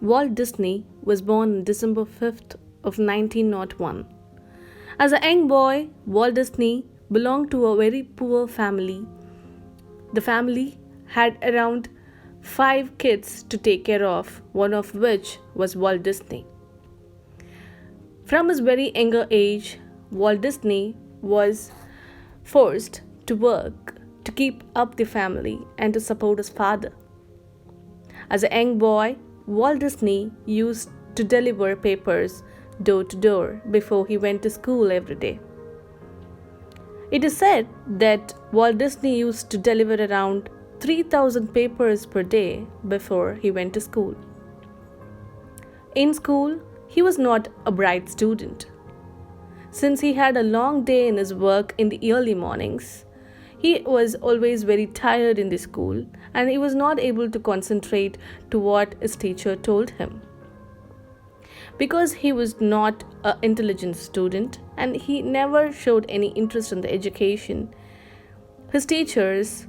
Walt Disney was born on December 5th of 1901. As a young boy, Walt Disney belonged to a very poor family. The family had around 5 kids to take care of, one of which was Walt Disney. From his very younger age, Walt Disney was forced to work to keep up the family and to support his father. As a young boy, Walt Disney used to deliver papers door to door before he went to school every day. It is said that Walt Disney used to deliver around 3,000 papers per day before he went to school. In school, he was not a bright student. Since he had a long day in his work in the early mornings, he was always very tired in the school and he was not able to concentrate to what his teacher told him. Because he was not an intelligent student and he never showed any interest in the education, his teachers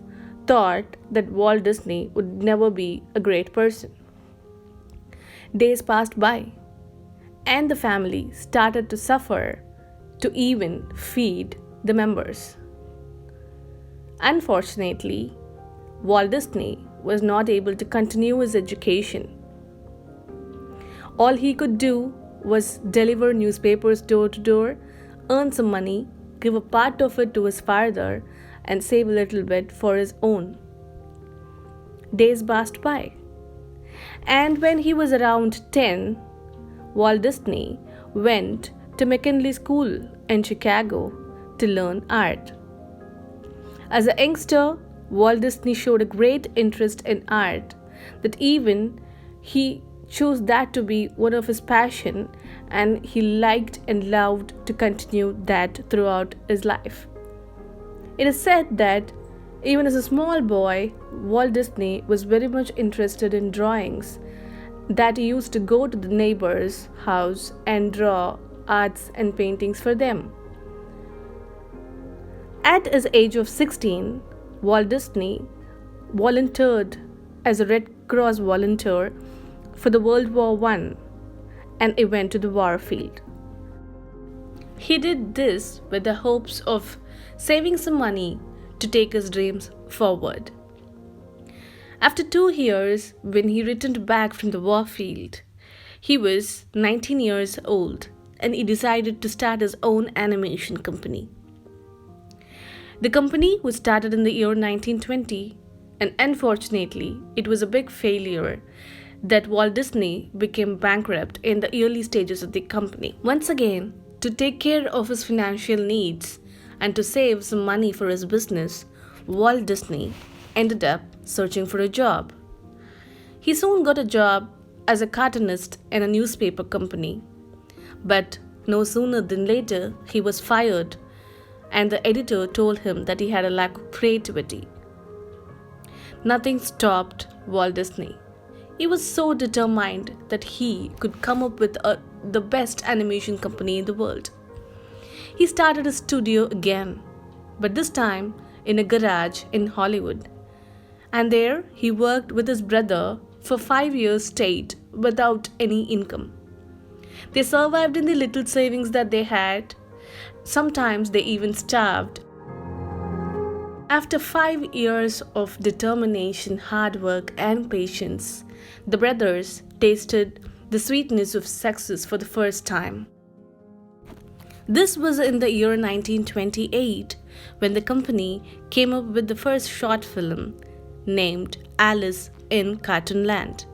thought that Walt Disney would never be a great person. Days passed by and the family started to suffer to even feed the members. Unfortunately, Walt Disney was not able to continue his education. All he could do was deliver newspapers door to door, earn some money, give a part of it to his father, and save a little bit for his own. Days passed by. And when he was around 10, Walt Disney went to McKinley School in Chicago to learn art. As a youngster, Walt Disney showed a great interest in art that even he chose that to be one of his passion and he liked and loved to continue that throughout his life. It is said that even as a small boy, Walt Disney was very much interested in drawings, that he used to go to the neighbor's house and draw arts and paintings for them. At his age of 16, Walt Disney volunteered as a Red Cross volunteer for the World War I and he went to the war field. He did this with the hopes of saving some money to take his dreams forward. After 2 years, when he returned back from the war field, he was 19 years old and he decided to start his own animation company. The company was started in the year 1920 and unfortunately it was a big failure that Walt Disney became bankrupt in the early stages of the company. Once again, to take care of his financial needs and to save some money for his business, Walt Disney ended up searching for a job. He soon got a job as a cartoonist in a newspaper company. But no sooner than later, he was fired and the editor told him that he had a lack of creativity. Nothing stopped Walt Disney. He was so determined that he could come up with the best animation company in the world. He started a studio again, but this time in a garage in Hollywood. And there he worked with his brother for 5 years straight without any income. They survived in the little savings that they had. Sometimes they even starved. After 5 years of determination, hard work, and patience, the brothers tasted the sweetness of success for the first time. This was in the year 1928 when the company came up with the first short film named Alice in Cartoonland.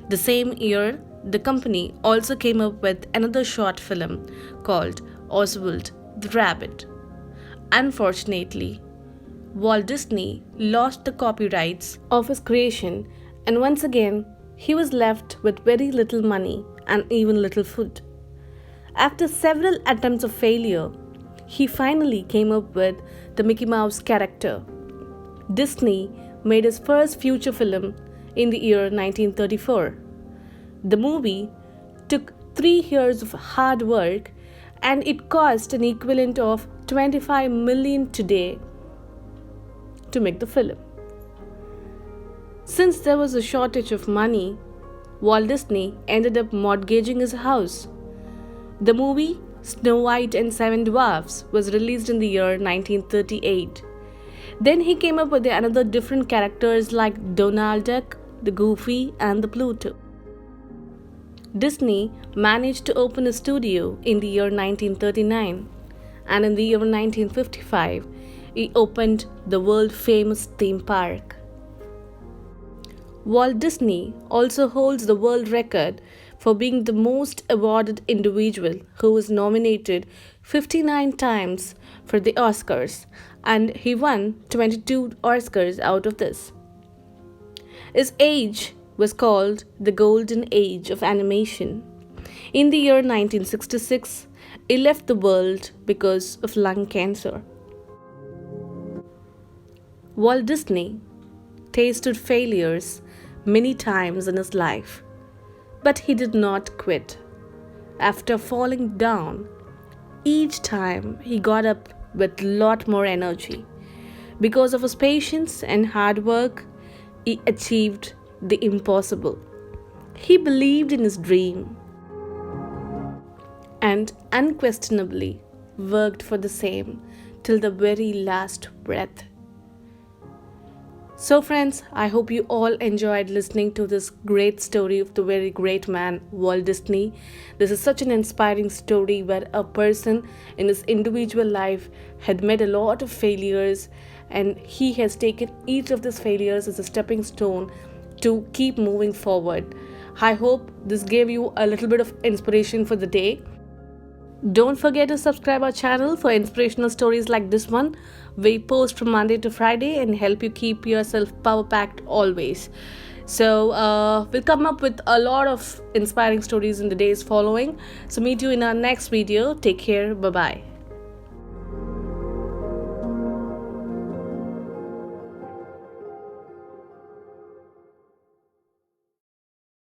The same year, the company also came up with another short film called Oswald the Rabbit. Unfortunately, Walt Disney lost the copyrights of his creation and once again he was left with very little money and even little food. After several attempts of failure, he finally came up with the Mickey Mouse character. Disney made his first feature film in the year 1934. The movie took 3 years of hard work and it cost an equivalent of 25 million today to make the film. Since there was a shortage of money, Walt Disney ended up mortgaging his house. The movie Snow White and Seven Dwarfs was released in the year 1938. Then he came up with another different characters like Donald Duck, the Goofy, and the Pluto. Disney managed to open a studio in the year 1939, and in the year 1955, he opened the world famous theme park. Walt Disney also holds the world record for being the most awarded individual who was nominated 59 times for the Oscars, and he won 22 Oscars out of this. His age was called the Golden Age of Animation. In the year 1966, he left the world because of lung cancer. Walt Disney tasted failures many times in his life, but he did not quit. After falling down, each time he got up with a lot more energy. Because of his patience and hard work, he achieved the impossible. He believed in his dream and unquestionably worked for the same till the very last breath. So friends, I hope you all enjoyed listening to this great story of the very great man Walt Disney. This is such an inspiring story where a person in his individual life had made a lot of failures, and he has taken each of these failures as a stepping stone to keep moving forward. I hope this gave you a little bit of inspiration for the day. Don't forget to subscribe our channel for inspirational stories like this one. We post from Monday to Friday and help you keep yourself power packed always. So we'll come up with a lot of inspiring stories in the days following. So meet you in our next video. Take care. Bye bye.